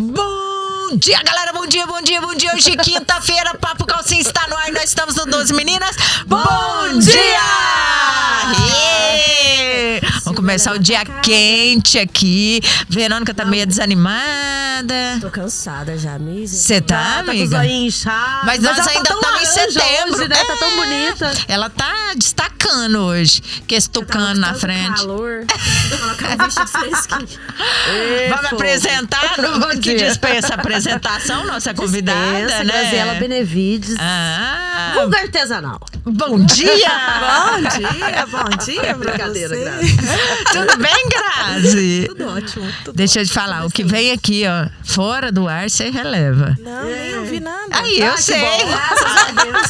Bom dia, galera, bom dia. Hoje quinta-feira, Papo Calcinha está no ar. Nós estamos no 12 Meninas. Bom dia! Vamos começar o dia quente aqui. Verônica tá meio desanimada. Tô cansada já, amiga. Você tá, amiga? Tá com os olhinhos inchados. Mas nós ainda estamos em setembro. Hoje, né? Tá tão bonita. Ela tá destacando hoje. Que esse tucano na frente. Calor. Colocar um vestido fresquinho. Vamos apresentar? Bom Que dia. dispensa a apresentação, nossa convidada, Dispensa, né? Graziela Benevides. Vulga artesanal. Bom dia! Bom dia, Brincadeira, você. Grazi. Tudo bem, Grazi? Tudo ótimo. Deixa eu te falar, o que vem aqui, ó, fora do ar, você releva. Não, nem ouvi nada. Aí, eu que sei. bom, graças a Deus.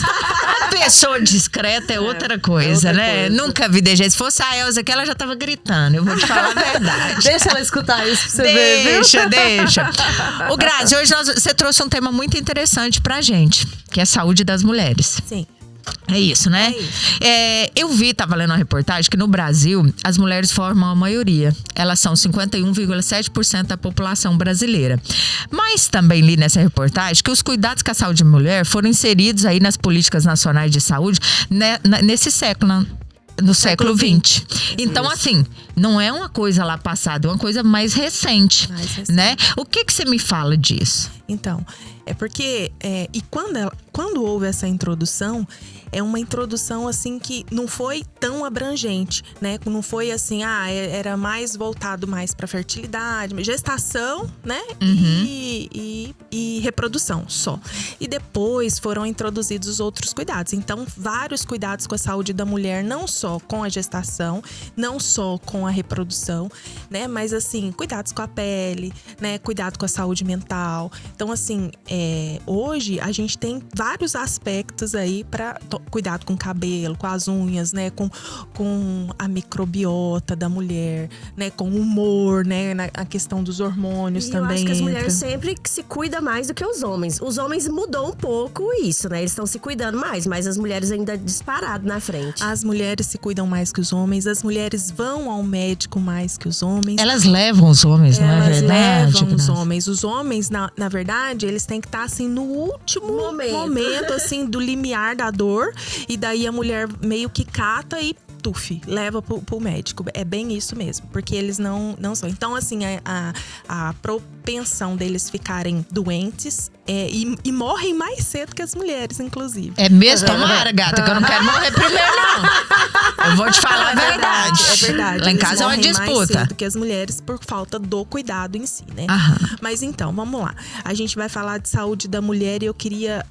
A pessoa discreta é outra coisa, outra né? coisa. Nunca vi de jeito. Se fosse a Elza aqui, ela já tava gritando. Eu vou te falar a verdade. Deixa ela escutar isso pra você ver, viu? Deixa. Ô, Grazi, hoje você trouxe um tema muito interessante pra gente, que é a saúde das mulheres. Sim. É isso, né? É isso. Eu tava lendo uma reportagem que no Brasil as mulheres formam a maioria. Elas são 51,7% da população brasileira. Mas também li nessa reportagem que os cuidados com a saúde da mulher foram inseridos aí nas políticas nacionais de saúde nesse século, no século XX. Então, assim, não é uma coisa lá passada, é uma coisa mais recente, né? O que você me fala disso? Então, é porque e quando houve essa introdução, é uma introdução assim que não foi tão abrangente, né? Não foi assim, era mais voltado mais para fertilidade, gestação, né? E reprodução só. E depois foram introduzidos os outros cuidados. Então, vários cuidados com a saúde da mulher, não só com a gestação, não só com a reprodução, né? Mas assim, cuidados com a pele, né? Cuidado com a saúde mental. Então, assim, hoje a gente tem vários aspectos aí para cuidado com o cabelo, com as unhas, né? Com a microbiota da mulher, né? Com o humor, né? A questão dos hormônios E também. eu acho que as entra. mulheres sempre se cuidam mais do que os homens. Os homens mudou um pouco isso, né? Eles estão se cuidando mais, mas as mulheres ainda disparado na frente. As mulheres se cuidam mais que os homens, as mulheres vão ao médico mais que os homens. Elas levam os homens, não é Elas verdade? levam os Grazi? homens. Os homens, na verdade, eles têm que estar assim no último momento assim, do limiar da dor. E daí a mulher meio que cata e leva pro médico. É bem isso mesmo, porque eles não são. Então, assim, a propensão deles ficarem doentes e morrem mais cedo que as mulheres, inclusive. É mesmo? Tomara, gata, que eu não quero morrer primeiro, não. Eu vou te falar a verdade. É verdade. Lá em Eles casa é uma morrem mais disputa. cedo que as mulheres por falta do cuidado em si, né? Aham. Mas então, vamos lá. A gente vai falar de saúde da mulher e eu queria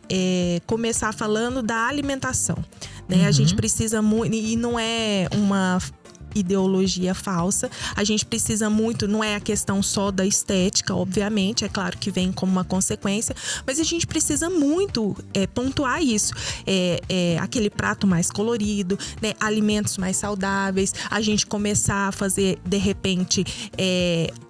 começar falando da alimentação. Né? A gente precisa muito, e não é uma ideologia falsa, a gente precisa muito, não é a questão só da estética, obviamente, é claro que vem como uma consequência, mas a gente precisa muito pontuar isso, aquele prato mais colorido, né? Alimentos mais saudáveis, a gente começar a fazer, de repente,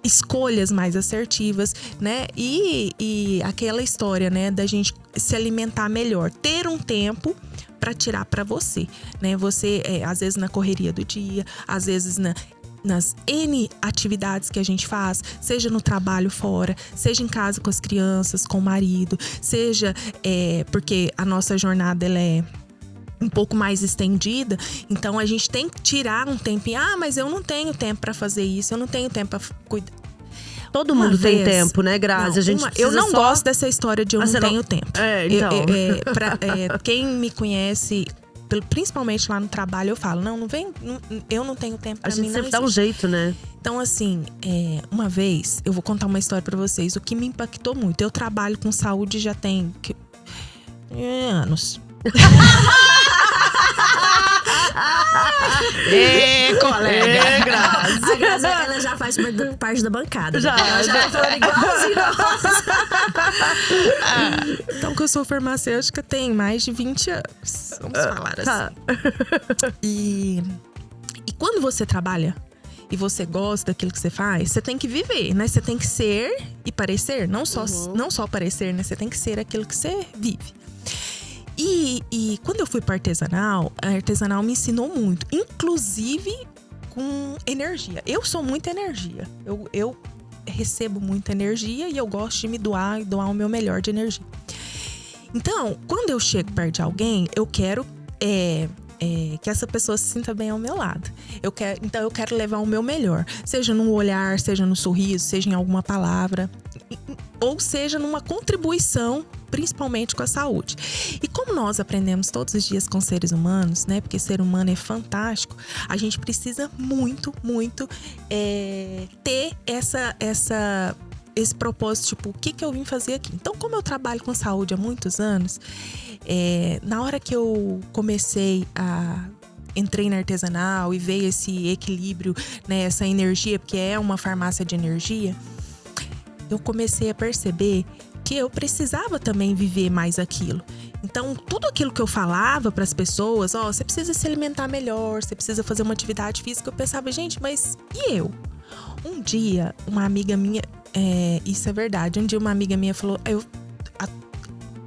escolhas mais assertivas, né? E aquela história, né, da gente se alimentar melhor, ter um tempo para tirar para você, né? Você, às vezes na correria do dia, às vezes nas N atividades que a gente faz, seja no trabalho fora, seja em casa com as crianças, com o marido, seja porque a nossa jornada ela é um pouco mais estendida, então a gente tem que tirar um tempinho. Mas eu não tenho tempo para fazer isso, eu não tenho tempo para cuidar. Todo mundo tem tempo, né, Grazi? Eu não gosto dessa história de eu não tenho tempo. Então. Quem me conhece, principalmente lá no trabalho, eu falo, eu não tenho tempo pra A gente mim, sempre não dá um jeito, né? Então, assim, uma vez, eu vou contar uma história pra vocês, o que me impactou muito. Eu trabalho com saúde já tem anos. Colega. Grazi. A Grazi, ela já faz parte da bancada. Já. Ela já tá falando igualzinho nós. Então, que eu sou farmacêutica tem mais de 20 anos. Vamos falar assim. E quando você trabalha e você gosta daquilo que você faz, você tem que viver, né? Você tem que ser e parecer. Não só parecer, né? Você tem que ser aquilo que você vive. E quando eu fui para a artesanal me ensinou muito. Inclusive com energia. Eu sou muita energia. Eu recebo muita energia e eu gosto de me doar e doar o meu melhor de energia. Então, quando eu chego perto de alguém, eu quero que essa pessoa se sinta bem ao meu lado. Então eu quero levar o meu melhor. Seja num olhar, seja no sorriso, seja em alguma palavra. Ou seja numa contribuição, principalmente com a saúde. E como nós aprendemos todos os dias com seres humanos, né? Porque ser humano é fantástico. A gente precisa muito, muito ter esse propósito, tipo, o que eu vim fazer aqui? Então, como eu trabalho com saúde há muitos anos, na hora que eu entrei na artesanal e veio esse equilíbrio, né, essa energia, porque é uma farmácia de energia, eu comecei a perceber que eu precisava também viver mais aquilo. Então, tudo aquilo que eu falava para as pessoas, você precisa se alimentar melhor, você precisa fazer uma atividade física, eu pensava, gente, mas e eu? Um dia, uma amiga minha, isso é verdade, um dia uma amiga minha falou,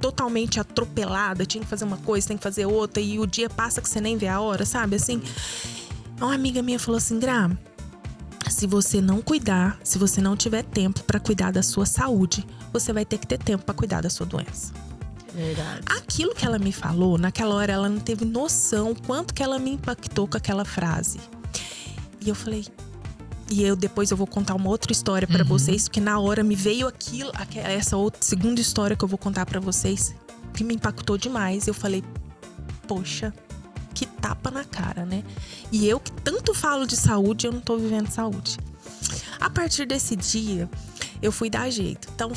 totalmente atropelada, tinha que fazer uma coisa, tem que fazer outra, e o dia passa que você nem vê a hora, sabe? Assim, uma amiga minha falou assim, Gra, se você não cuidar, se você não tiver tempo para cuidar da sua saúde, você vai ter que ter tempo para cuidar da sua doença. Verdade. Aquilo que ela me falou, naquela hora ela não teve noção quanto que ela me impactou com aquela frase. E eu falei, depois eu vou contar uma outra história para vocês, porque na hora me veio essa outra segunda história que eu vou contar para vocês, que me impactou demais. Eu falei, poxa, que tapa na cara, né? E eu que tanto falo de saúde, eu não tô vivendo saúde. A partir desse dia, eu fui dar jeito. Então,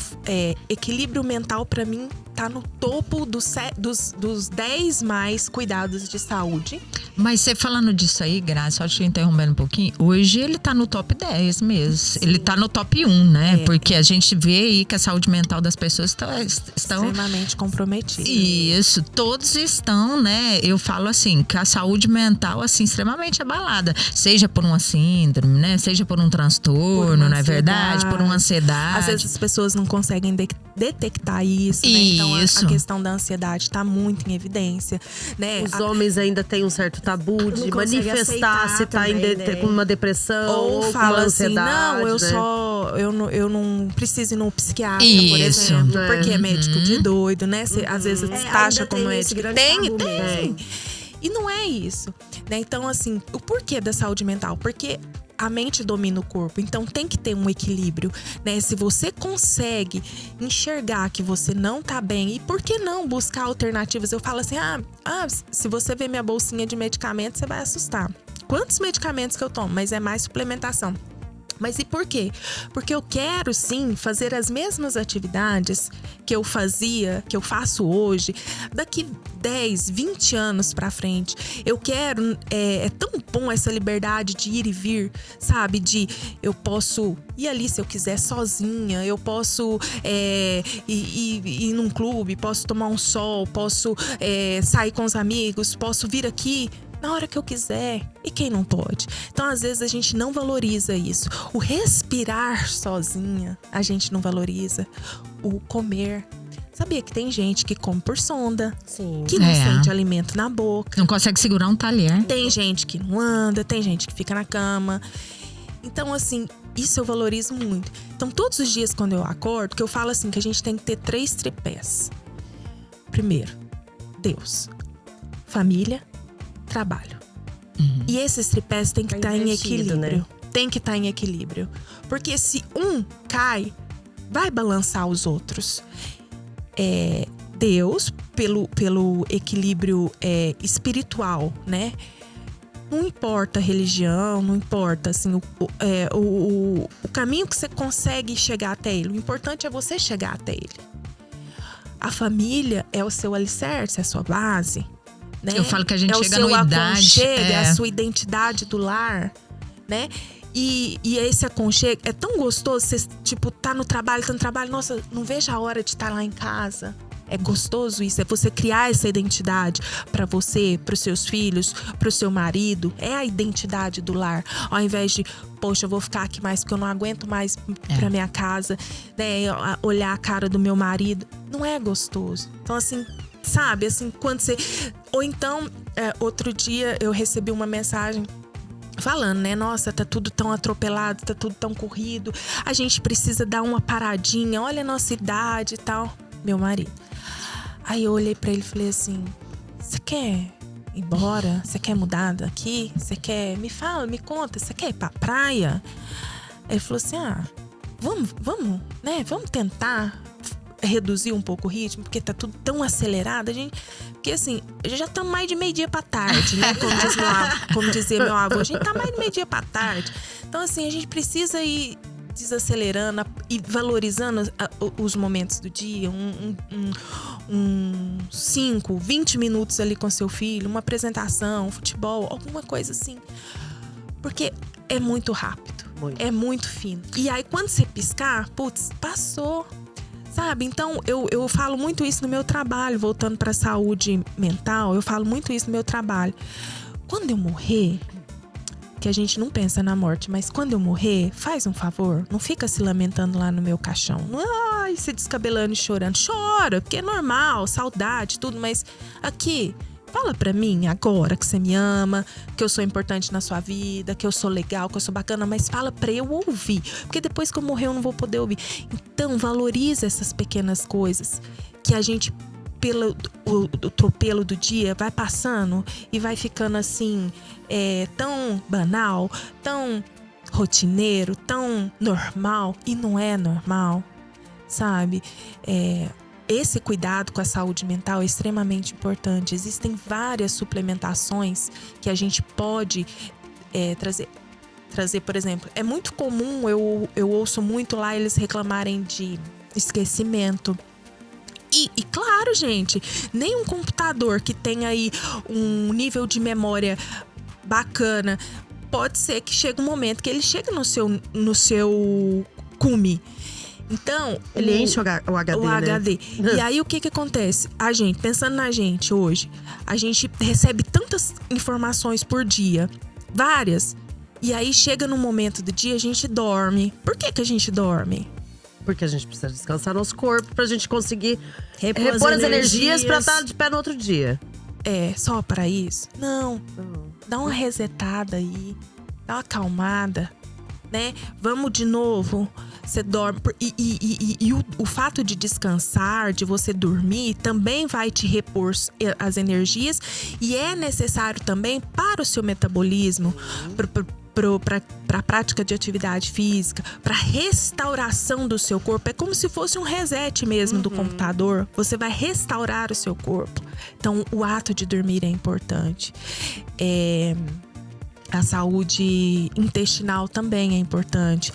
equilíbrio mental para mim tá no topo dos 10 mais cuidados de saúde. Mas você falando disso aí, Graça, só te interrompendo um pouquinho, hoje ele tá no top 10 mesmo. Sim. Ele tá no top 1, né? Porque a gente vê aí que a saúde mental das pessoas estão extremamente comprometida. Isso, todos estão, né? Eu falo assim, que a saúde mental, assim, extremamente abalada. Seja por uma síndrome, né? Seja por um transtorno, não é verdade? Por uma ansiedade. Às vezes as pessoas não conseguem detectar isso, né? Então a questão da ansiedade tá muito em evidência, né? Os homens ainda têm um certo tabu de manifestar se tá com uma depressão ou fala com assim, ansiedade, eu não preciso ir no psiquiatra, por exemplo, porque é médico de doido, né? Às vezes taxa como médico. Tem. E não é isso, né? Então, assim, o porquê da saúde mental? Porque a mente domina o corpo, então tem que ter um equilíbrio, né? Se você consegue enxergar que você não tá bem, e por que não buscar alternativas? Eu falo assim, se você ver minha bolsinha de medicamentos, você vai assustar. Quantos medicamentos que eu tomo? Mas é mais suplementação. Mas e por quê? Porque eu quero sim fazer as mesmas atividades que eu faço hoje, daqui 10, 20 anos pra frente. Eu quero, é tão bom essa liberdade de ir e vir, sabe? Eu posso ir ali se eu quiser sozinha, eu posso ir num clube, posso tomar um sol, posso sair com os amigos, posso vir aqui na hora que eu quiser. E quem não pode? Então, às vezes, a gente não valoriza isso. O respirar sozinha, a gente não valoriza. O comer. Sabia que tem gente que come por sonda. Sim. Que não sente alimento na boca. Não consegue segurar um talher. Tem gente que não anda, tem gente que fica na cama. Então, assim, isso eu valorizo muito. Então, todos os dias quando eu acordo, que eu falo assim, que a gente tem que ter 3 tripés. Primeiro, Deus. Família, trabalho. E esses tripés têm que estar em equilíbrio, né? Tem que estar em equilíbrio. Porque se um cai, vai balançar os outros. Deus, pelo equilíbrio espiritual, né? Não importa a religião, não importa assim, o caminho que você consegue chegar até ele. O importante é você chegar até ele. A família é o seu alicerce, é a sua base. Né? Eu falo que a gente chega numa idade, a sua identidade do lar, né? E esse aconchego é tão gostoso. Você, tipo, tá no trabalho, nossa, não vejo a hora de estar lá em casa. É gostoso isso, é você criar essa identidade pra você, pros seus filhos, pro seu marido. É a identidade do lar. Ao invés de, poxa, eu vou ficar aqui mais porque eu não aguento mais pra minha casa, né? Olhar a cara do meu marido. Não é gostoso. Então, assim, sabe, assim, quando você... Ou então, outro dia eu recebi uma mensagem falando, né? Nossa, tá tudo tão atropelado, tá tudo tão corrido. A gente precisa dar uma paradinha. Olha a nossa idade e tal. Meu marido. Aí eu olhei pra ele e falei assim: você quer ir embora? Você quer mudar daqui? Você quer? Me fala, me conta. Você quer ir pra praia? Ele falou assim: vamos, né? Vamos tentar reduzir um pouco o ritmo, porque tá tudo tão acelerado. Porque assim, já tá mais de meio-dia pra tarde, né? Como dizia meu avô, a gente tá mais de meio-dia pra tarde. Então assim, a gente precisa ir desacelerando e valorizando os momentos do dia, 5, 20 minutos ali com seu filho, uma apresentação, futebol, alguma coisa assim. Porque é muito rápido, é muito fino. E aí quando você piscar, putz, passou. Sabe? Então, eu falo muito isso no meu trabalho, voltando para a saúde mental, eu falo muito isso no meu trabalho. Quando eu morrer, que a gente não pensa na morte, mas quando eu morrer, faz um favor, não fica se lamentando lá no meu caixão. Ai, se descabelando e chorando. Chora, porque é normal, saudade, tudo, mas aqui, fala pra mim agora que você me ama, que eu sou importante na sua vida, que eu sou legal, que eu sou bacana, mas fala pra eu ouvir, porque depois que eu morrer eu não vou poder ouvir. Então valoriza essas pequenas coisas que a gente, pelo o atropelo do dia, vai passando e vai ficando assim, tão banal, tão rotineiro, tão normal, e não é normal, sabe? Esse cuidado com a saúde mental é extremamente importante. Existem várias suplementações que a gente pode trazer, por exemplo. É muito comum, eu ouço muito lá eles reclamarem de esquecimento. E claro, gente, nem um computador que tem aí um nível de memória bacana, pode ser que chegue um momento que ele chega no seu cume. Então, ele enche o HD. O HD. E aí, o que acontece? A gente, pensando na gente hoje, a gente recebe tantas informações por dia, várias, e aí chega no momento do dia, a gente dorme. Por que a gente dorme? Porque a gente precisa descansar nosso corpo pra gente conseguir repor as energias pra estar de pé no outro dia. Só para isso? Não. Dá uma resetada aí, dá uma acalmada, né? Vamos de novo. Você dorme. E o fato de descansar, de você dormir, também vai te repor as energias. E é necessário também para o seu metabolismo, para a prática de atividade física, para restauração do seu corpo. É como se fosse um reset mesmo do computador. Você vai restaurar o seu corpo. Então, o ato de dormir é importante. A saúde intestinal também é importante.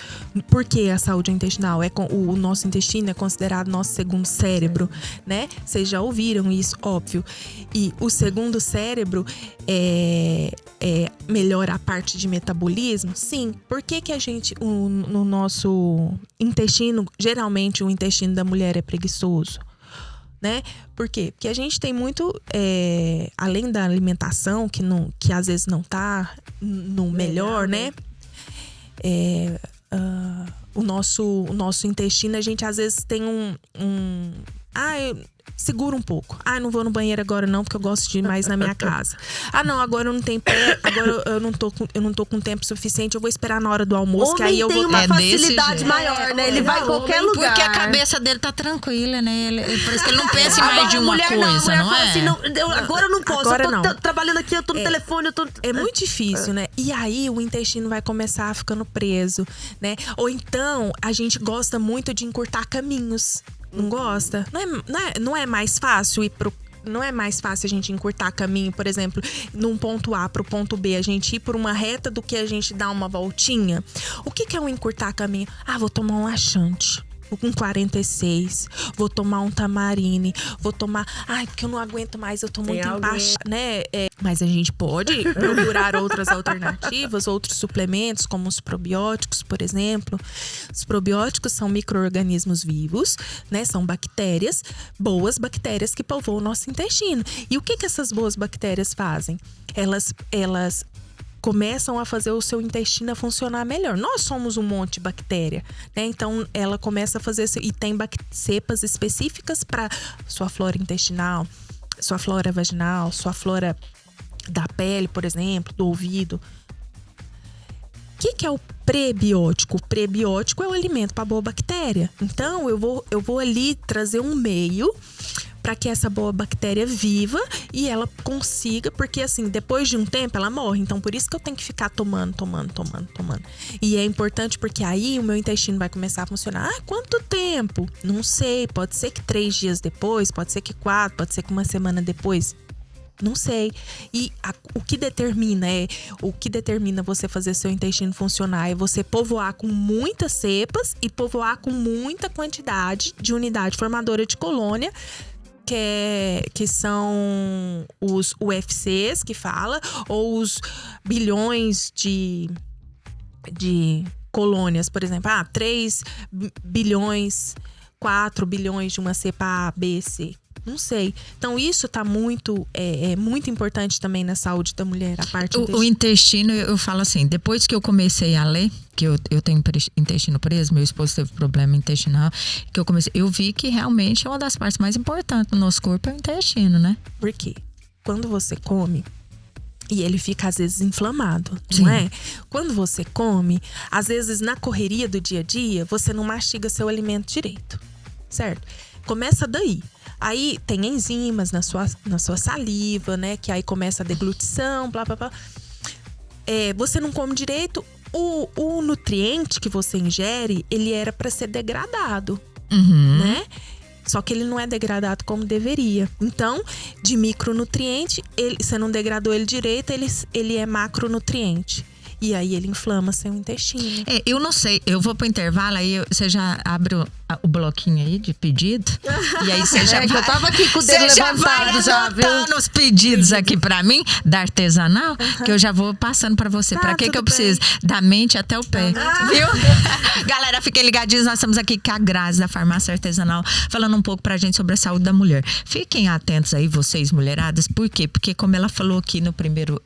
Por que a saúde intestinal? O nosso intestino é considerado nosso segundo cérebro, né? Vocês já ouviram isso, óbvio. E o segundo cérebro melhora a parte de metabolismo? Sim. Por que a gente, no nosso intestino, geralmente o intestino da mulher é preguiçoso? Né? Por quê? Porque a gente tem muito, além da alimentação, que às vezes não tá no melhor, né? O nosso intestino, a gente às vezes tem segura um pouco. Não vou no banheiro agora não, porque eu gosto de ir mais na minha casa. Não, agora eu não tenho pé, agora eu não tô com tempo suficiente, eu vou esperar na hora do almoço, que aí eu tem vou... uma facilidade maior, né? Ele vai em qualquer lugar. Porque a cabeça dele tá tranquila, né? Por isso que ele não pensa em mais de uma coisa, não é? Assim, agora eu não posso, Agora eu tô não. trabalhando aqui, eu tô no telefone, eu tô... É muito difícil, né? E aí o intestino vai começar ficando preso, né? Ou então a gente gosta muito de encurtar caminhos. Não gosta? Não é mais fácil não é mais fácil a gente encurtar caminho, por exemplo, num ponto A pro ponto B, a gente ir por uma reta do que a gente dar uma voltinha? O que é um encurtar caminho? Vou tomar um laxante. Com 46, vou tomar um tamarine, vou tomar... porque eu não aguento mais, eu tô muito embaixo, né? Mas a gente pode procurar outras alternativas, outros suplementos, como os probióticos, por exemplo. Os probióticos são micro-organismos vivos, né? São bactérias, boas bactérias que povoam o nosso intestino. E o que essas boas bactérias fazem? Elas começam a fazer o seu intestino funcionar melhor. Nós somos um monte de bactéria, né? Então, ela começa a fazer isso. E tem cepas específicas para sua flora intestinal, sua flora vaginal, sua flora da pele, por exemplo, do ouvido. que é o prebiótico? O prebiótico é o alimento para a boa bactéria. Então, eu vou ali trazer um meio para que essa boa bactéria viva e ela consiga, porque assim, depois de um tempo ela morre. Então, por isso que eu tenho que ficar tomando. E é importante porque aí o meu intestino vai começar a funcionar. Ah, quanto tempo? Não sei, pode ser que 3 dias depois, pode ser que 4, pode ser que uma semana depois. Não sei. E o que determina você fazer seu intestino funcionar é você povoar com muitas cepas e povoar com muita quantidade de unidade formadora de colônia, que são os UFCs que fala, ou os bilhões de colônias, por exemplo. 3 bilhões, 4 bilhões de uma cepa A, B, C. Não sei. Então, isso tá muito importante também na saúde da mulher, a parte o intestino, eu falo assim, depois que eu comecei a ler, que eu tenho intestino preso, meu esposo teve problema intestinal, eu vi que realmente é uma das partes mais importantes do nosso corpo, é o intestino, né? Por quê? Quando você come, e ele fica às vezes inflamado, Sim. não é? Quando você come, às vezes na correria do dia a dia, você não mastiga seu alimento direito, certo? Começa daí. Aí tem enzimas na sua saliva, né? Que aí começa a deglutição, blá, blá, blá. Você não come direito. O nutriente que você ingere, ele era para ser degradado, né? Só que ele não é degradado como deveria. Então, de micronutriente, você não degradou ele direito, ele é macronutriente. E aí ele inflama seu intestino. Eu não sei, eu vou pro intervalo, aí você já abre o bloquinho aí de pedido. E aí você já vai, eu tava aqui com o dedo levantado já, viu? Os pedidos aqui pra mim, da artesanal, que eu já vou passando pra você. Pra que eu preciso? Da mente até o pé, viu? Galera, fiquem ligadinhos, nós estamos aqui com a Grazi, da Farmácia Artesanal, falando um pouco pra gente sobre a saúde da mulher. Fiquem atentos aí, vocês mulheradas, por quê? Porque como ela falou aqui no primeiro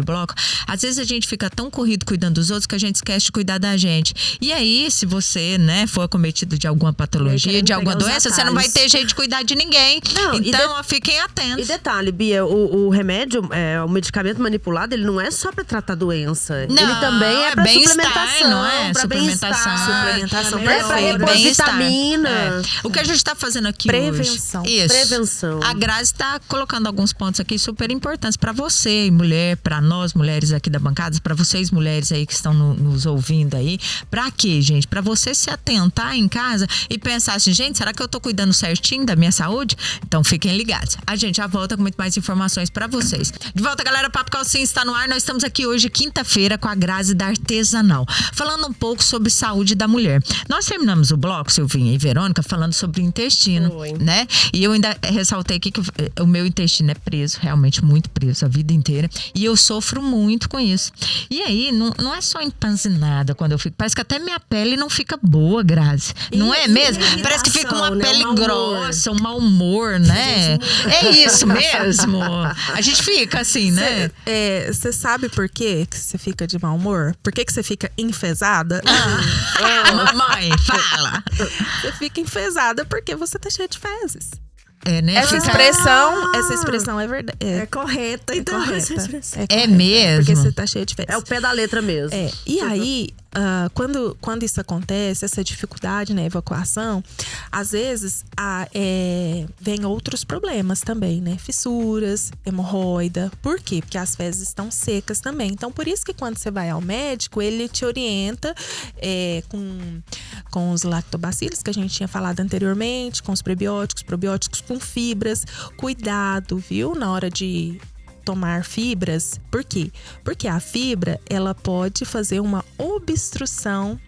bloco, às vezes a gente fica tão corrido cuidando dos outros que a gente esquece de cuidar da gente. E aí, se você, né, for acometido de alguma patologia, de alguma doença, você não vai ter jeito de cuidar de ninguém. Não, então, fiquem atentos. E detalhe, Bia, o remédio, o medicamento manipulado, ele não é só pra tratar doença. Não, ele também é pra suplementação, não é? pra Suplementação, é pra repor vitamina. O que a gente tá fazendo aqui Prevenção. hoje. Isso. Prevenção. A Grazi tá colocando alguns pontos aqui super importantes pra você, mulher, pra nós, mulheres aqui da bancada, pra vocês, mulheres aí que estão nos ouvindo aí. Pra quê, gente? Pra você se atentar em casa e pensar assim, gente, será que eu tô cuidando certinho da minha saúde? Então fiquem ligados. A gente já volta com muito mais informações pra vocês. De volta, galera, Papo Calcinha está no ar. Nós estamos aqui hoje, quinta-feira, com a Grazi da Artesanal, falando um pouco sobre saúde da mulher. Nós terminamos o bloco, Silvinha e Verônica, falando sobre o intestino, né? E eu ainda ressaltei aqui que o meu intestino é preso, realmente muito preso a vida inteira. E eu sofro muito com isso. E aí, não é só empanzinada quando eu fico. Parece que até minha pele não fica boa, Grazi. Não é mesmo? Parece que fica uma pele grossa, um mau humor, né? É isso mesmo. A gente fica assim, né? Você sabe por que você fica de mau humor? Por que você fica enfesada? Mamãe, fala. Você fica enfesada porque você tá cheia de fezes. Né? Essa expressão é verdade. É correta, então. É mesmo? Porque você tá cheia de fezes. É o pé da letra mesmo. E aí, quando isso acontece, essa dificuldade na evacuação, às vezes vem outros problemas também, né? Fissuras, hemorroida. Por quê? Porque as fezes estão secas também. Então, por isso que quando você vai ao médico, ele te orienta com os lactobacilos, que a gente tinha falado anteriormente, com os probióticos com fibras. Cuidado, viu? Na hora de tomar fibras. Por quê? Porque a fibra, ela pode fazer uma obstrução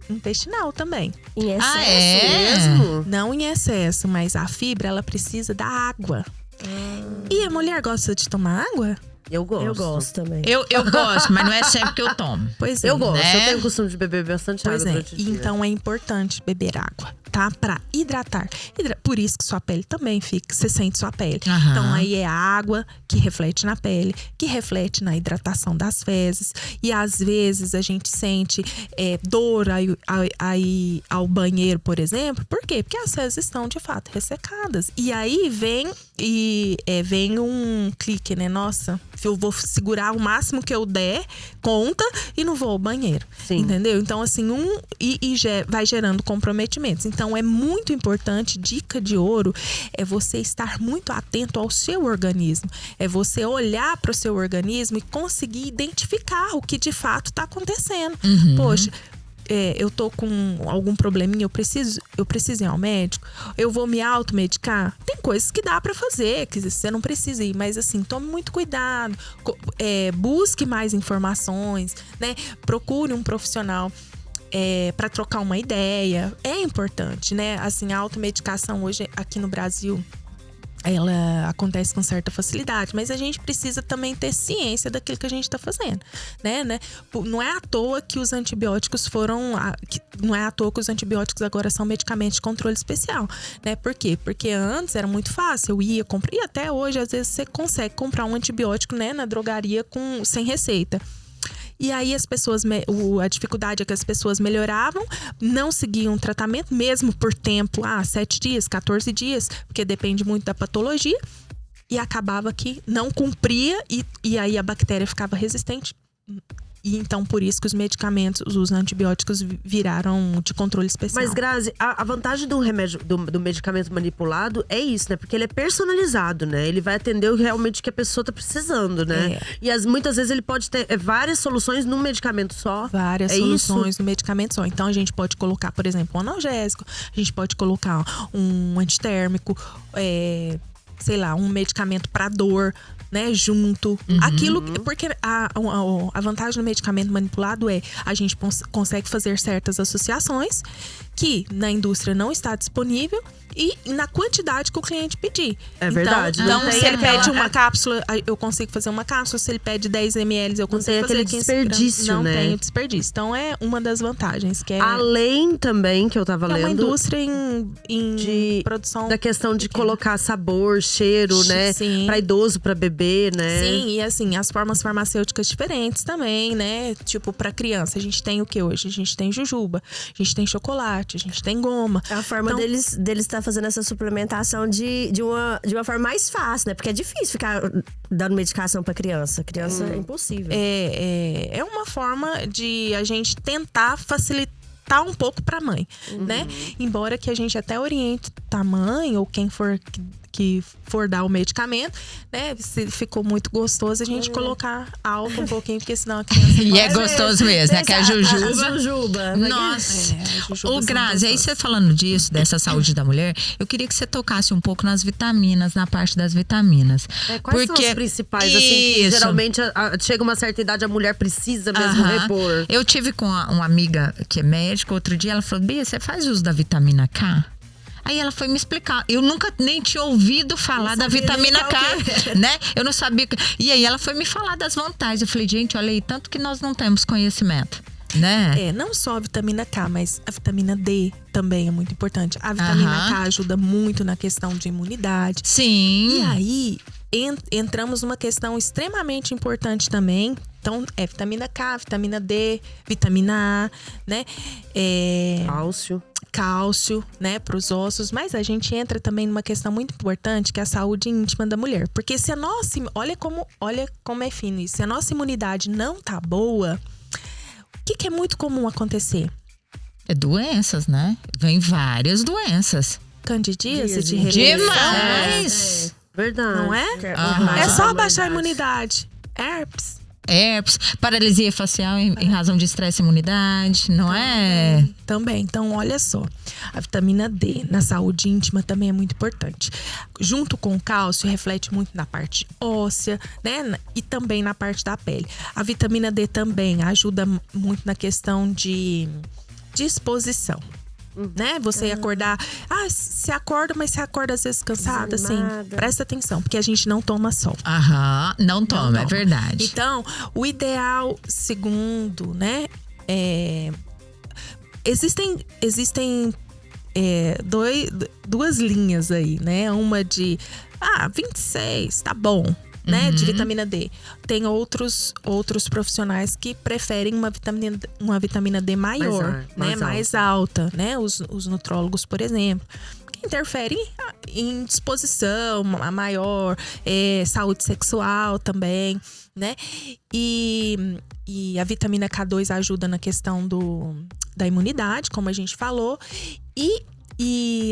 intestinal também. Em excesso mesmo? Não em excesso, mas a fibra, ela precisa da água. E a mulher gosta de tomar água? Eu gosto. Eu gosto também. Eu gosto, mas não é sempre que eu tomo. Pois é. Eu gosto, né? eu tenho o costume de beber bastante água durante o dia. Então é importante beber água, tá? Pra hidratar. Por isso que sua pele também você sente sua pele. Aham. Então aí é a água que reflete na pele, que reflete na hidratação das fezes. E às vezes a gente sente dor aí ao banheiro, por exemplo. Por quê? Porque as fezes estão de fato ressecadas. E aí vem um clique, né? Nossa, eu vou segurar o máximo que eu der, conta, e não vou ao banheiro. Sim. Entendeu? Então, assim, vai gerando comprometimentos. Então, é muito importante, dica de ouro, é você estar muito atento ao seu organismo. É você olhar para o seu organismo e conseguir identificar o que de fato está acontecendo. Poxa, eu tô com algum probleminha, eu preciso ir ao médico, eu vou me automedicar. Tem coisas que dá pra fazer, que você não precisa ir, mas assim, tome muito cuidado, busque mais informações, né? Procure um profissional para trocar uma ideia. É importante, né? Assim, a automedicação hoje aqui no Brasil, ela acontece com certa facilidade, mas a gente precisa também ter ciência daquilo que a gente está fazendo, né? Não é à toa que os antibióticos não é à toa que os antibióticos agora são medicamentos de controle especial, né? Por quê? Porque antes era muito fácil, eu ia comprar, e até hoje às vezes você consegue comprar um antibiótico, né, na drogaria sem receita. E aí a dificuldade é que as pessoas melhoravam, não seguiam o tratamento, mesmo por tempo, 7 dias, 14 dias, porque depende muito da patologia, e acabava que não cumpria e aí a bactéria ficava resistente. E então, por isso que os medicamentos, os antibióticos viraram de controle especial. Mas, Grazi, a vantagem do remédio, do medicamento manipulado é isso, né? Porque ele é personalizado, né? Ele vai atender realmente o que a pessoa tá precisando, né? E muitas vezes ele pode ter várias soluções num medicamento só. Várias soluções no medicamento só. Então, a gente pode colocar, por exemplo, um analgésico. A gente pode colocar um antitérmico, sei lá, um medicamento para dor, né, junto. Aquilo, porque a vantagem do medicamento manipulado a gente consegue fazer certas associações que na indústria não está disponível e na quantidade que o cliente pedir. É verdade. Então se ele pede uma cápsula, eu consigo fazer uma cápsula. Se ele pede 10 ml, eu consigo fazer 15 desperdício, gramas. Não né? tem desperdício. Então é uma das vantagens. Que além também, que eu tava lendo… É uma indústria em produção… Da questão de colocar sabor, cheiro, né? Sim. Pra idoso, pra bebê, né? Sim, e assim, as formas farmacêuticas diferentes também, né? Tipo, pra criança, a gente tem o que hoje? A gente tem jujuba, a gente tem chocolate, a gente tem goma. É a forma deles estar fazendo essa suplementação de uma forma mais fácil, né? Porque é difícil ficar dando medicação pra criança. Criança é impossível. É uma forma de a gente tentar facilitar um pouco pra mãe, né? Embora que a gente até oriente a mãe ou quem for que for dar o medicamento, né? Se ficou muito gostoso, a gente colocar alto um pouquinho, porque senão a criança… E é gostoso mesmo, né? Que é a jujuba. A jujuba. Nossa. jujuba Ô, Grazi, aí você falando disso, dessa saúde da mulher, eu queria que você tocasse um pouco nas vitaminas, na parte das vitaminas. Quais são as principais, assim, que geralmente chega uma certa idade, a mulher precisa mesmo repor? Eu tive com uma amiga que é médica, outro dia, ela falou: Bia, você faz uso da vitamina K? Aí ela foi me explicar. Eu nunca nem tinha ouvido falar da vitamina K, né? Eu não sabia. E aí ela foi me falar das vantagens. Eu falei, gente, olha aí, tanto que nós não temos conhecimento, né? Não só a vitamina K, mas a vitamina D também é muito importante. A vitamina K ajuda muito na questão de imunidade. Sim. E aí, entramos numa questão extremamente importante também. Então, vitamina K, vitamina D, vitamina A, né? Cálcio, né, para os ossos, mas a gente entra também numa questão muito importante, que é a saúde íntima da mulher. Porque se a nossa, olha como é fino isso, se a nossa imunidade não tá boa, o que é muito comum acontecer? É doenças, né? Vem várias doenças. Candidíase de Demais! Verdade. Não é? É só abaixar a imunidade. Herpes, paralisia facial em razão de estresse e imunidade, não é? Também. Então, olha só. A vitamina D na saúde íntima também é muito importante. Junto com o cálcio, reflete muito na parte óssea, né? E também na parte da pele. A vitamina D também ajuda muito na questão de disposição. Né? Você acordar… você acorda, mas você acorda às vezes cansada, assim. Presta atenção, porque a gente não toma sol. Não toma, é verdade. Então, o ideal, segundo, né? Existem duas linhas aí, né? Uma de 26, tá bom, né? De vitamina D. Tem outros profissionais que preferem uma vitamina D maior, mais alta, né? Os nutrólogos, por exemplo, que interferem em disposição, a maior saúde sexual também, né? E a vitamina K2 ajuda na questão da imunidade, como a gente falou. E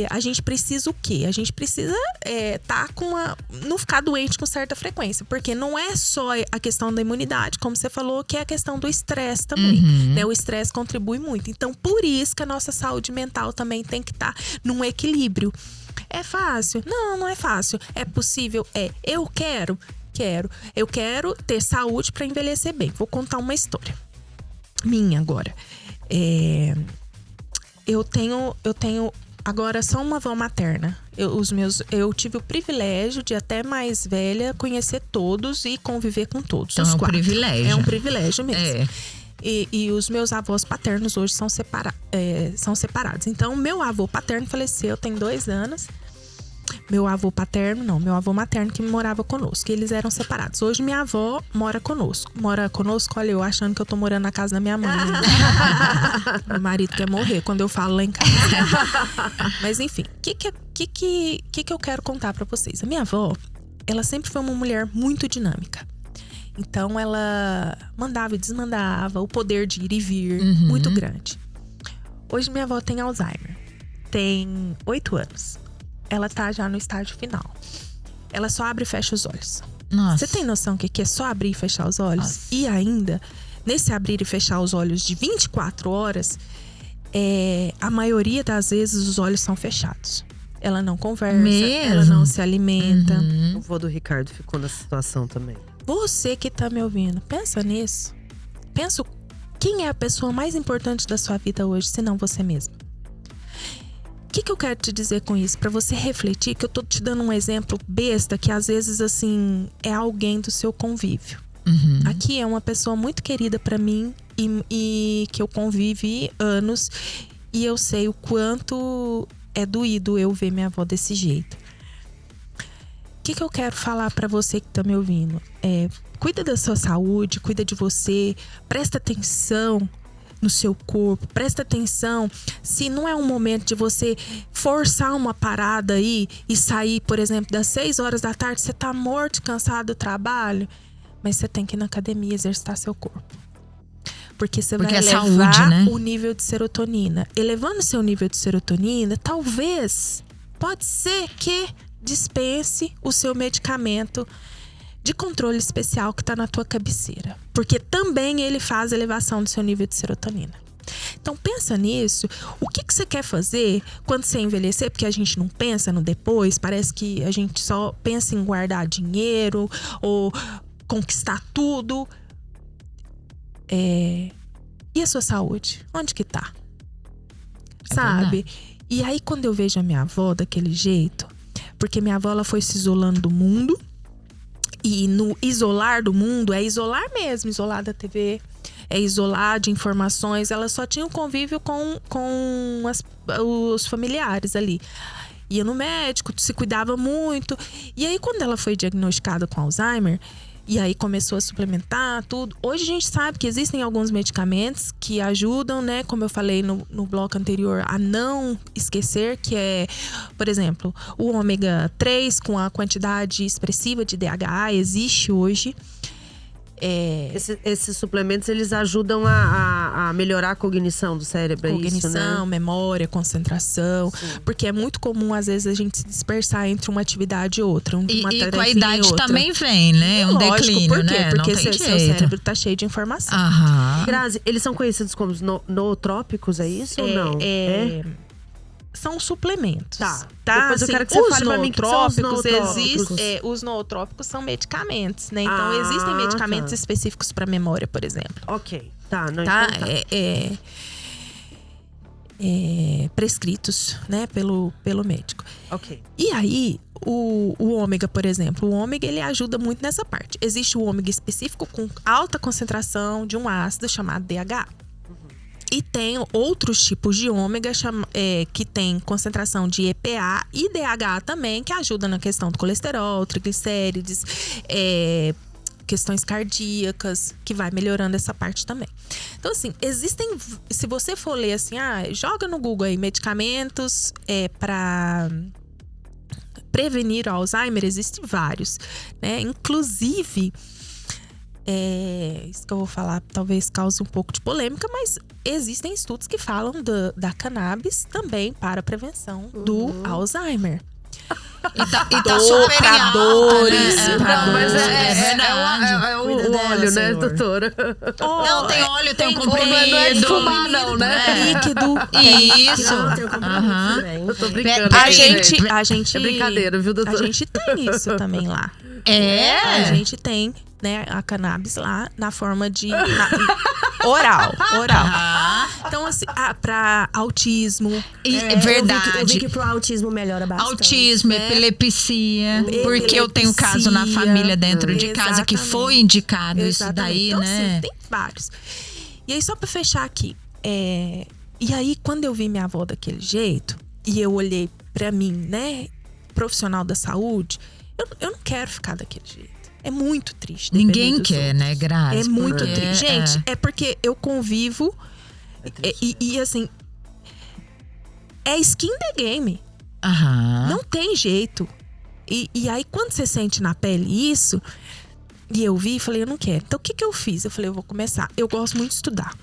a gente precisa o quê? A gente precisa não ficar doente com certa frequência. Porque não é só a questão da imunidade, como você falou, que é a questão do estresse também. Né? O estresse contribui muito. Então, por isso que a nossa saúde mental também tem que estar num equilíbrio. É fácil? Não é fácil. É possível? Eu quero? Quero. Eu quero ter saúde para envelhecer bem. Vou contar uma história minha agora. Eu tenho agora só uma avó materna. Eu tive o privilégio de, até mais velha, conhecer todos e conviver com todos. Então é um privilégio. É um privilégio mesmo. E os meus avós paternos hoje são separados. Então, meu avô paterno faleceu tem 2 anos. Meu avô materno que morava conosco. Eles eram separados. Hoje minha avó mora conosco. Olha, eu achando que eu tô morando na casa da minha mãe. Meu marido quer morrer quando eu falo lá em casa. Mas enfim, o que eu quero contar pra vocês? A minha avó, ela sempre foi uma mulher muito dinâmica. Então ela mandava e desmandava, o poder de ir e vir, muito grande. Hoje minha avó tem Alzheimer. Tem 8 anos. Ela tá já no estágio final. Ela só abre e fecha os olhos. Nossa. Você tem noção que é só abrir e fechar os olhos? Nossa. E ainda, nesse abrir e fechar os olhos de 24 horas, a maioria das vezes os olhos são fechados. Ela não conversa, ela não se alimenta. O vô do Ricardo ficou nessa situação também. Você que tá me ouvindo, pensa nisso. Pensa quem é a pessoa mais importante da sua vida hoje, se não você mesmo. O que eu quero te dizer com isso? Pra você refletir, que eu tô te dando um exemplo besta, que às vezes, assim, é alguém do seu convívio. Aqui é uma pessoa muito querida pra mim e que eu convivi anos. E eu sei o quanto é doído eu ver minha avó desse jeito. O que eu quero falar pra você que tá me ouvindo? Cuida da sua saúde, cuida de você, presta atenção no seu corpo, presta atenção se não é um momento de você forçar uma parada aí e sair, por exemplo, das 6 horas da tarde, você tá morto, cansado do trabalho, mas você tem que ir na academia exercitar seu corpo. Porque você vai elevar saúde, né? o nível de serotonina. Elevando seu nível de serotonina, talvez, pode ser que dispense o seu medicamento de controle especial que tá na tua cabeceira. Porque também ele faz elevação do seu nível de serotonina. Então pensa nisso. O que você quer fazer quando você envelhecer? Porque a gente não pensa no depois. Parece que a gente só pensa em guardar dinheiro ou conquistar tudo. E a sua saúde? Onde que tá? Sabe? E aí quando eu vejo a minha avó daquele jeito, porque minha avó ela foi se isolando do mundo. E no isolar do mundo, é isolar mesmo, isolar da TV, é isolar de informações. Ela só tinha um convívio com os familiares ali. Ia no médico, se cuidava muito. E aí, quando ela foi diagnosticada com Alzheimer, e aí começou a suplementar tudo. Hoje a gente sabe que existem alguns medicamentos que ajudam, né? Como eu falei no bloco anterior, a não esquecer, que é, por exemplo, o ômega 3 com a quantidade expressiva de DHA existe hoje. Esses suplementos, eles ajudam a melhorar a cognição do cérebro, cognição, isso, né? memória, concentração. Sim. Porque é muito comum, às vezes, a gente se dispersar entre uma atividade e outra. E com a idade também vem, né? Um lógico, declínio, por quê? né? Porque seu cérebro tá cheio de informação. Grazi, eles são conhecidos como nootrópicos, é isso ou não? São suplementos. Tá. Depois eu quero que você fale pra mim que são os nootrópicos. Existem, os nootrópicos são medicamentos, né? Então, existem medicamentos específicos para memória, por exemplo. Ok. Tá, não tá? Então prescritos, né? Pelo médico. Ok. E aí, o ômega, por exemplo. O ômega, ele ajuda muito nessa parte. Existe o ômega específico com alta concentração de um ácido chamado DHA. E tem outros tipos de ômega que tem concentração de EPA e DHA também, que ajuda na questão do colesterol, triglicérides, questões cardíacas, que vai melhorando essa parte também. Então, assim, existem... Se você for ler assim, joga no Google aí, medicamentos para prevenir o Alzheimer, existem vários, né? Inclusive, isso que eu vou falar talvez cause um pouco de polêmica, mas existem estudos que falam da cannabis também para a prevenção do Alzheimer. E tá super pra dores. Mas é verdade. É o Cuida dela, óleo, né, senhor. doutora? Não, tem óleo, tem um comprimido. Não é de fumar, não, né? Líquido. Isso. Não, tem um compromisso também. Eu tô brincando. A Pera- gente É brincadeira, viu, doutora? A gente tem isso também lá. É? A gente tem, né, a cannabis lá na forma de oral. Então, assim, pra autismo. É Eu vi verdade. que pro autismo melhora bastante. Autismo, epilepsia, porque eu tenho caso na Epilepsia. família dentro de casa que foi indicado isso daí, Então, né? assim, tem vários. E aí, só pra fechar aqui. E aí, quando eu vi minha avó daquele jeito, e eu olhei pra mim, né, profissional da saúde, eu não quero ficar daquele jeito. É muito triste. Ninguém depender dos quer, né, Grazi? É muito Porque triste. Gente, é porque eu convivo e assim, é skin the game. Aham. Não tem jeito. E aí, quando você sente na pele isso, e eu vi, falei, eu não quero. Então, o que eu fiz? Eu falei, eu vou começar. Eu gosto muito de estudar.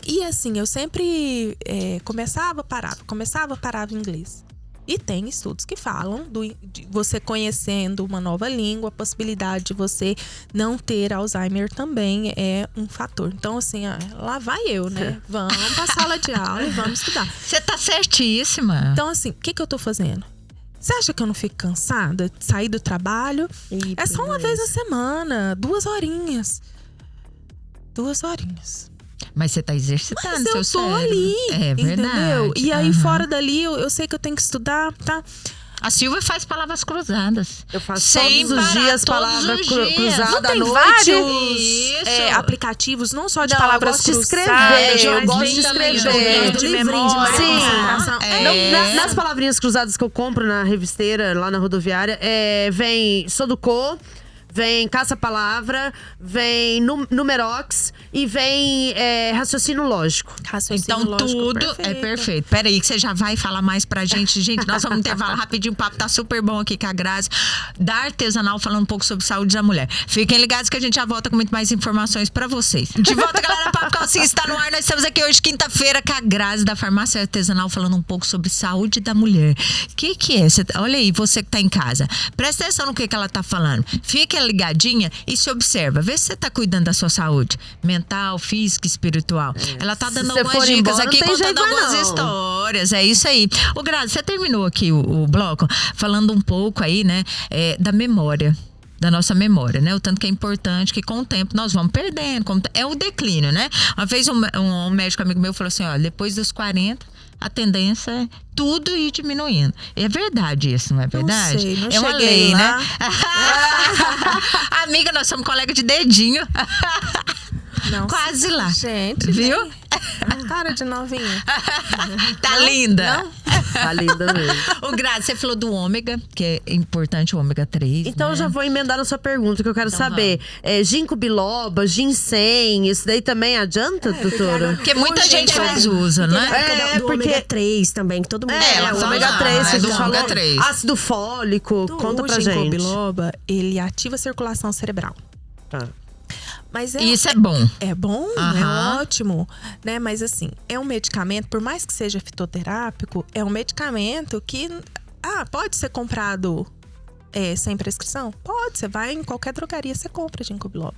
E assim, eu sempre começava, parava em inglês. E tem estudos que falam de você conhecendo uma nova língua, a possibilidade de você não ter Alzheimer também é um fator. Então, assim, lá vai eu, né? Vamos pra sala de aula e vamos estudar. Você tá certíssima. Então, assim, o que eu tô fazendo? Você acha que eu não fico cansada de sair do trabalho? É só uma vez na semana, 2 horinhas. 2 horinhas. Mas você tá exercitando Mas eu seu tô cérebro. ali, É verdade. entendeu? E aí, Aham. fora dali, eu sei que eu tenho que estudar, tá? A Silvia faz palavras cruzadas. Eu faço Sem todos os parar, dias todos palavra os dias. cruzada Não à tem noite. vários Isso. aplicativos, não só de Não, palavras eu gosto de escrever, cruzadas, eu mas gosto tem de também escrever. de Livrinho de memória, Sim. concentração. Nas palavrinhas cruzadas que eu compro na revisteira, lá na rodoviária, vem Soducô, vem Caça-Palavra, vem Numerox e vem raciocínio lógico. Raciocínio Então lógico tudo é perfeito. Peraí que você já vai falar mais pra gente. Gente, nós vamos intervalar rapidinho. O papo tá super bom aqui com a Grazi. Da Artesanal, falando um pouco sobre saúde da mulher. Fiquem ligados que a gente já volta com muito mais informações pra vocês. De volta, galera. Papo Calcinha está no ar. Nós estamos aqui hoje, quinta-feira, com a Grazi da Farmácia Artesanal, falando um pouco sobre saúde da mulher. O que é? Olha aí, você que tá em casa. Presta atenção no que ela tá falando. Fica ligadinha e se observa. Vê se você tá cuidando da sua saúde mental, física, espiritual. Ela tá dando Se você algumas for dicas embora, aqui, não tem contando jeito mais algumas não. histórias. É isso aí. Ô, Grazi, você terminou aqui o bloco falando um pouco aí, né, da memória. Da nossa memória, né? O tanto que é importante que com o tempo nós vamos perdendo. É o declínio, né? Uma vez um médico amigo meu falou assim, ó, depois dos 40, a tendência é tudo ir diminuindo. É verdade isso, não é verdade? sei, não é uma cheguei lei, lá. né? Amiga, nós somos colega de dedinho. Não. Quase lá. Gente, viu? Cara de novinha. Tá linda. Não? Tá linda mesmo. O Grazi, você falou do ômega, que é importante o ômega 3. Então né? eu já vou emendar na sua pergunta, que eu quero saber. Ginkgo biloba, ginseng, isso daí também adianta, doutora? Porque muita gente faz uso, Teve a né? época do porque- ômega 3 também, que todo mundo ela o fala, ômega 3, que a do gente falou. ômega 3. Ácido fólico, conta pra O ginkgo gente. biloba, ele ativa a circulação cerebral. Tá. Mas Isso é bom. É bom, Aham. é ótimo, né? Mas assim, é um medicamento, por mais que seja fitoterápico, é um medicamento que pode ser comprado sem prescrição? Pode, você vai em qualquer drogaria, você compra ginkgo biloba.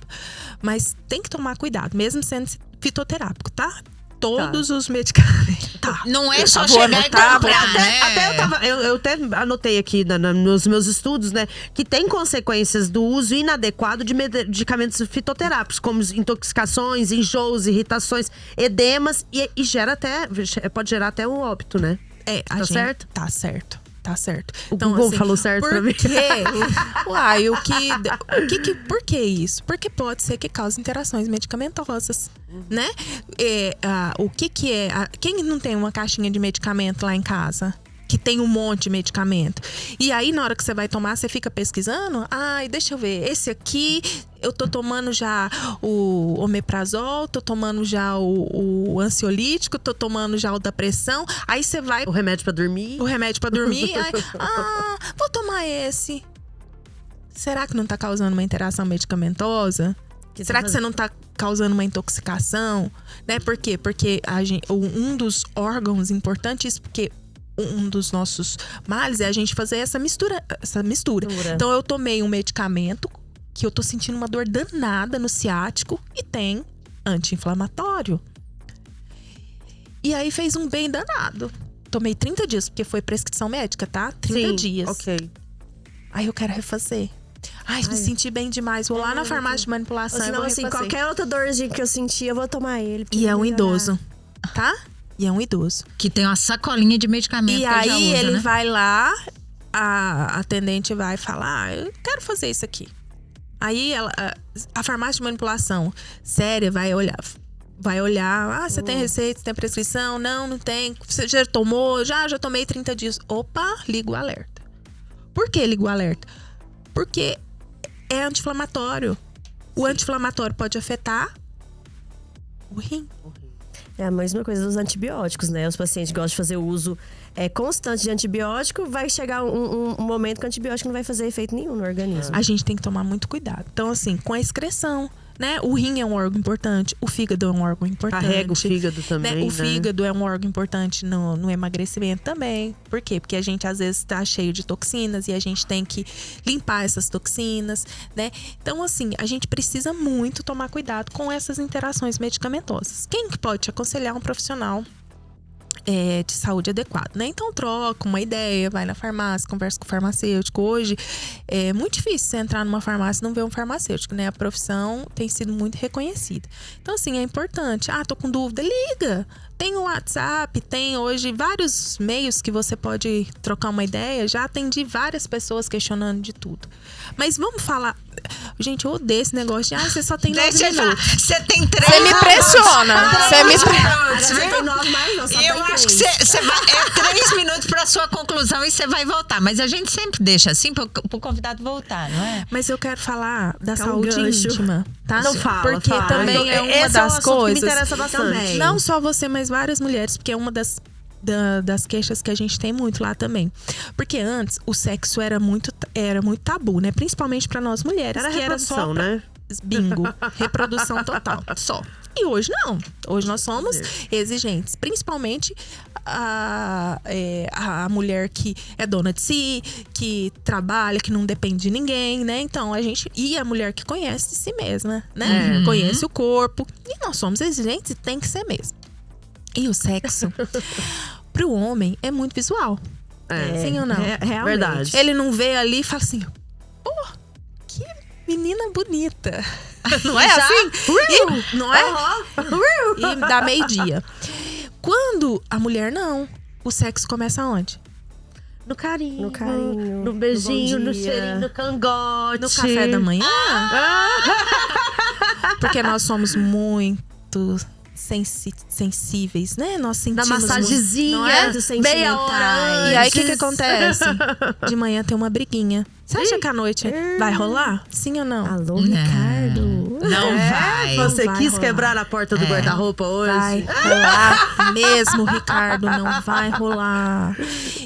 Mas tem que tomar cuidado, mesmo sendo fitoterápico, tá? Todos os medicamentos. Tá. Não é só Vou chegar e anotar, comprar, vou- né? Eu até anotei aqui nos meus estudos, né, que tem consequências do uso inadequado de medicamentos fitoterápicos, como intoxicações, enjoos, irritações, edemas e pode gerar até o óbito, né? Tá certo? Tá certo. Tá certo. O Google falou certo pra mim. Por quê? Uai, por que isso? Porque pode ser que cause interações medicamentosas, né? Quem não tem uma caixinha de medicamento lá em casa? Que tem um monte de medicamento. E aí, na hora que você vai tomar, você fica pesquisando. Deixa eu ver. Esse aqui, eu tô tomando já o omeprazol, tô tomando já o ansiolítico, tô tomando já o da pressão. Aí você vai... O remédio pra dormir. O remédio pra dormir. Aí, vou tomar tomar esse. Será que não tá causando uma interação medicamentosa? Será que você não tá causando uma intoxicação? Né? Por quê? Porque um dos órgãos importantes, porque um dos nossos males é a gente fazer essa mistura. Então eu tomei um medicamento que eu tô sentindo uma dor danada no ciático e tem anti-inflamatório. E aí fez um bem danado. Tomei 30 dias, porque foi prescrição médica, tá? 30 dias. Ok. Aí eu quero refazer. Me senti bem demais. Vou lá na farmácia de manipulação e vou refazer. Qualquer outra dorzinha que eu sentir, eu vou tomar ele. E é um idoso, tá? E é um idoso. Que tem uma sacolinha de medicamento. E que aí já usa, ele né? vai lá, a atendente vai falar, eu quero fazer isso aqui. Aí a farmácia de manipulação séria vai olhar, você tem receita, você tem prescrição? Não tem. Você já tomou? Já tomei 30 dias. Opa, liga o alerta. Por que liga o alerta? Porque é anti-inflamatório. O anti-inflamatório pode afetar o rim. É a mesma coisa dos antibióticos, né? Os pacientes gostam de fazer uso constante de antibiótico. Vai chegar um momento que o antibiótico não vai fazer efeito nenhum no organismo. A gente tem que tomar muito cuidado. Então, assim, com a excreção, né? O rim é um órgão importante, o fígado é um órgão importante. Carrega o fígado também, né? O fígado é um órgão importante no emagrecimento também. Por quê? Porque a gente às vezes tá cheio de toxinas e a gente tem que limpar essas toxinas, né? Então, assim, a gente precisa muito tomar cuidado com essas interações medicamentosas. Quem que pode te aconselhar? Um profissional de saúde adequado, né? Então troca uma ideia, vai na farmácia, conversa com o farmacêutico. Hoje é muito difícil você entrar numa farmácia e não ver um farmacêutico, né? A profissão tem sido muito reconhecida. Então, assim, é importante. Tô com dúvida, liga. Tem o WhatsApp, tem hoje vários meios que você pode trocar uma ideia. Já atendi várias pessoas questionando de tudo. Mas vamos falar... Gente, eu odeio esse negócio de... você só tem 9 minutos. Você tem 3 Você me pressiona. Você me Você tem 9 mais, não, só Eu tem acho que 3. você vai... 3 minutos pra sua conclusão e você vai voltar. Mas a gente sempre deixa assim pro convidado voltar, não é? Mas eu quero falar da um saúde gancho. íntima, tá? Não fala, porque fala. também é uma Esse é um das assunto que me coisas. interessa bastante. Também. Não só você, mas várias mulheres, porque é uma das queixas que a gente tem muito lá também. Porque antes o sexo era muito tabu, né? Principalmente pra nós mulheres. Era que reprodução, era só né? Bingo. Reprodução total. Só. E hoje não. Hoje nós somos exigentes. Principalmente a mulher que é dona de si, que trabalha, que não depende de ninguém, né? Então e a mulher que conhece de si mesma, né? Conhece o corpo. E nós somos exigentes e tem que ser mesmo. E o sexo, pro homem, é muito visual. Sim ou não? Realmente. Verdade. Ele não vê ali e fala assim, que menina bonita. Não é assim? Não é? E dá meio-dia. Quando a mulher não, o sexo começa onde? No carinho. No carinho, No beijinho, no bom no dia. cheirinho, no cangote. No café da manhã? Porque nós somos muito sensíveis, né? Nós sentimos Da muito, massagenzinha, não é? meia hora. E aí, o que acontece? De manhã tem uma briguinha. Você acha que à noite vai rolar? Sim ou não? Alô, Ricardo. Não vai. Você vai quis rolar. quebrar a porta do guarda-roupa hoje? Vai rolar mesmo, Ricardo. Não vai rolar.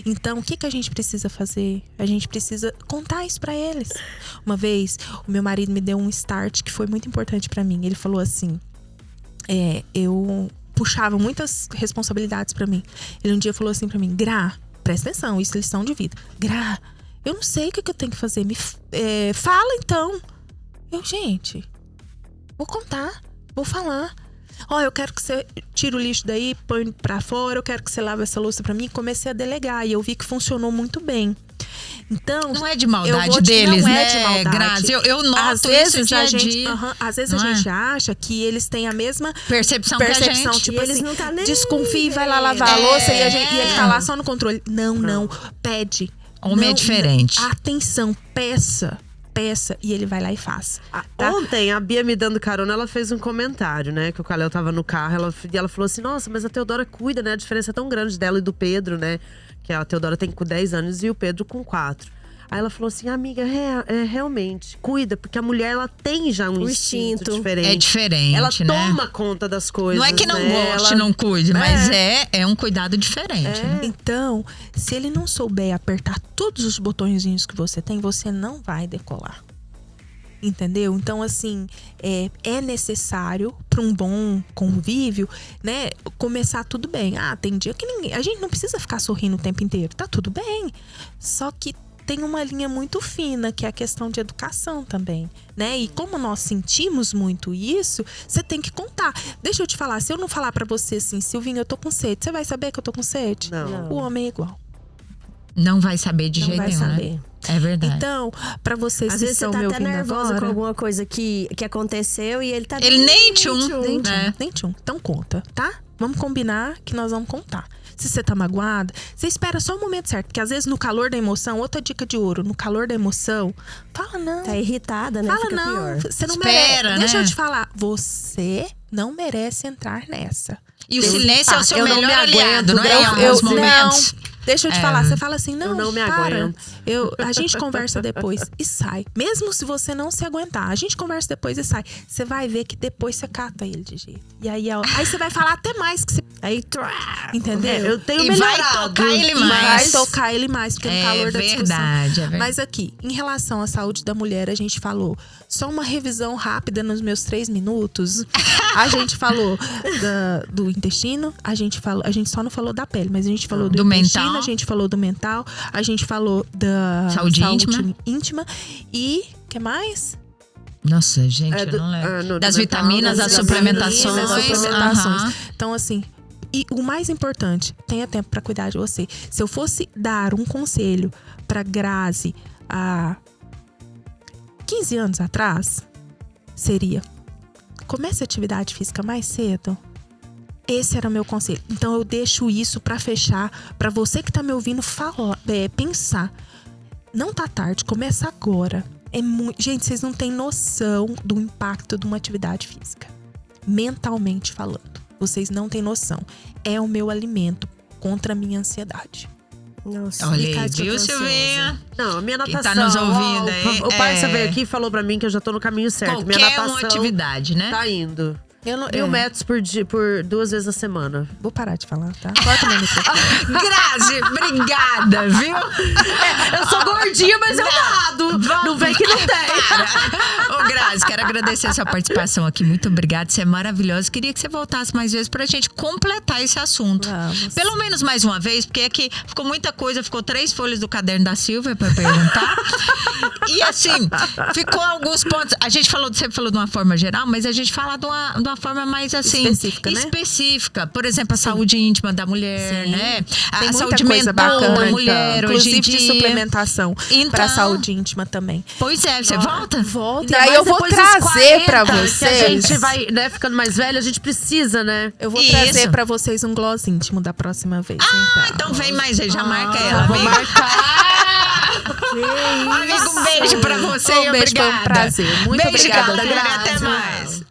Então, o que a gente precisa fazer? A gente precisa contar isso pra eles. Uma vez, o meu marido me deu um start que foi muito importante pra mim. Ele falou assim... eu puxava muitas responsabilidades pra mim. Ele um dia falou assim pra mim, Gra, presta atenção, isso é lição de vida. Gra, eu não sei o que eu tenho que fazer, fala então. Gente, vou contar, vou falar. Eu quero que você tire o lixo daí, põe pra fora, eu quero que você lave essa louça pra mim. Comecei a delegar e eu vi que funcionou muito bem. Então, não é de maldade deles, não né, é de maldade. Grazi? Eu noto às isso vezes dia a gente, dia. às vezes Não a é? gente acha que eles têm a mesma Percepção que a gente. tipo E eles assim, não tá nem desconfia e vai lá vendo. lavar a louça e ele tá lá só no controle. Não, pede. Homem é diferente. Atenção, peça. E ele vai lá e faz. Tá? Ontem, a Bia me dando carona, ela fez um comentário, né? Que o Kalel tava no carro, e ela falou assim, nossa, mas a Teodora cuida, né? A diferença é tão grande dela e do Pedro, né? Que a Teodora tem com 10 anos e o Pedro com 4. Aí ela falou assim, amiga, realmente, cuida, porque a mulher, ela tem já um O instinto instinto. diferente. É diferente, Ela né? toma conta das coisas, Não é que não né? goste, não cuide, mas é um cuidado diferente. Né? Então, se ele não souber apertar todos os botõezinhos que você tem, você não vai decolar. Entendeu? Então, assim, é necessário para um bom convívio, né? Começar tudo bem. Tem dia que a gente não precisa ficar sorrindo o tempo inteiro. Tá tudo bem. Só que tem uma linha muito fina, que é a questão de educação também, né? E como nós sentimos muito isso, você tem que contar. Deixa eu te falar, se eu não falar para você assim, Silvinha, eu tô com sede, você vai saber que eu tô com sede? Não. O homem é igual. Não vai saber de Não jeito vai nenhum, saber. né? É verdade. Então, pra vocês Às que vezes você estão tá me até ouvindo nervosa agora, com alguma coisa que aconteceu e ele tá Ele nem tchum. nem tchum, né? nem tchum. Então conta, tá? Vamos combinar que nós vamos contar. Se você tá magoada, você espera só o momento certo. Porque às vezes no calor da emoção, outra dica de ouro, no calor da emoção, fala não. Tá irritada, né? Fala Fica não, pior. você não Espera, merece. Deixa né? eu te falar, você não merece entrar nessa. E o silêncio é o seu eu não melhor me aliado, aguento, não é? Em alguns momentos. Deixa eu te falar, você fala assim, não, Eu não me para. aguento. A gente conversa depois e sai. Mesmo se você não se aguentar, a gente conversa depois e sai. Você vai ver que depois você cata ele de jeito. E aí você vai falar até mais que você... Aí, Entendeu? Eu tenho E melhorado. vai tocar ele E mais. vai tocar ele mais, porque no calor da discussão. É verdade. Mas aqui, em relação à saúde da mulher, a gente falou só uma revisão rápida nos meus 3 minutos. A gente falou do intestino, a gente só não falou da pele, mas a gente falou do intestino, mental. a gente falou do mental, a gente falou da Saúde íntima. E o que mais? Nossa, gente, eu não lembro. Das vitaminas, das suplementações. Aham. Então, assim, e o mais importante, tenha tempo pra cuidar de você. Se eu fosse dar um conselho pra Grazi há 15 anos atrás, seria: comece a atividade física mais cedo. Esse era o meu conselho. Então eu deixo isso pra fechar, pra você que tá me ouvindo pensar. Não tá tarde, começa agora. Gente, vocês não têm noção do impacto de uma atividade física. Mentalmente falando. Vocês não têm noção. É o meu alimento contra a minha ansiedade. Nossa, Olha aí, viu, Silvinha? Não, minha Quem natação. tá nos ouvindo aí, O parça veio aqui e falou pra mim que eu já tô no caminho certo. Minha Qualquer natação uma atividade, né? tá indo. Eu não, 1.000 metros por 2 vezes a semana. Vou parar de falar, tá? Corta o meu microfone. Grazi, obrigada, viu? Eu sou gordinha, mas eu nado. Não vem que não tem. Ô, Grazi, quero agradecer a sua participação aqui. Muito obrigada, você é maravilhosa. Queria que você voltasse mais vezes pra gente completar esse assunto. Vamos. Pelo menos mais uma vez, porque aqui ficou muita coisa. Ficou 3 folhas do caderno da Silvia pra perguntar. E assim, ficou alguns pontos. A gente falou, você falou de uma forma geral, mas a gente fala de uma forma mais assim Específica, né? específica. Por exemplo, a saúde íntima da mulher, Sim. né? Tem A muita saúde coisa mental bacana, da mulher hoje em inclusive de dia. suplementação Então, pra saúde íntima também. Pois é, você volta? Volta. E Ainda aí mais eu vou depois dos trazer 40, pra que a vocês. gente vai, né, ficando mais velha, a gente precisa, né? Eu vou Isso. trazer pra vocês um gloss íntimo da próxima vez. Então vem mais aí, já marca ela. Vou amiga. marcar. Amigo, um beijo pra você. Um beijo, foi um obrigada. prazer. Muito Beijo, obrigada, galera, Grazi. até mais.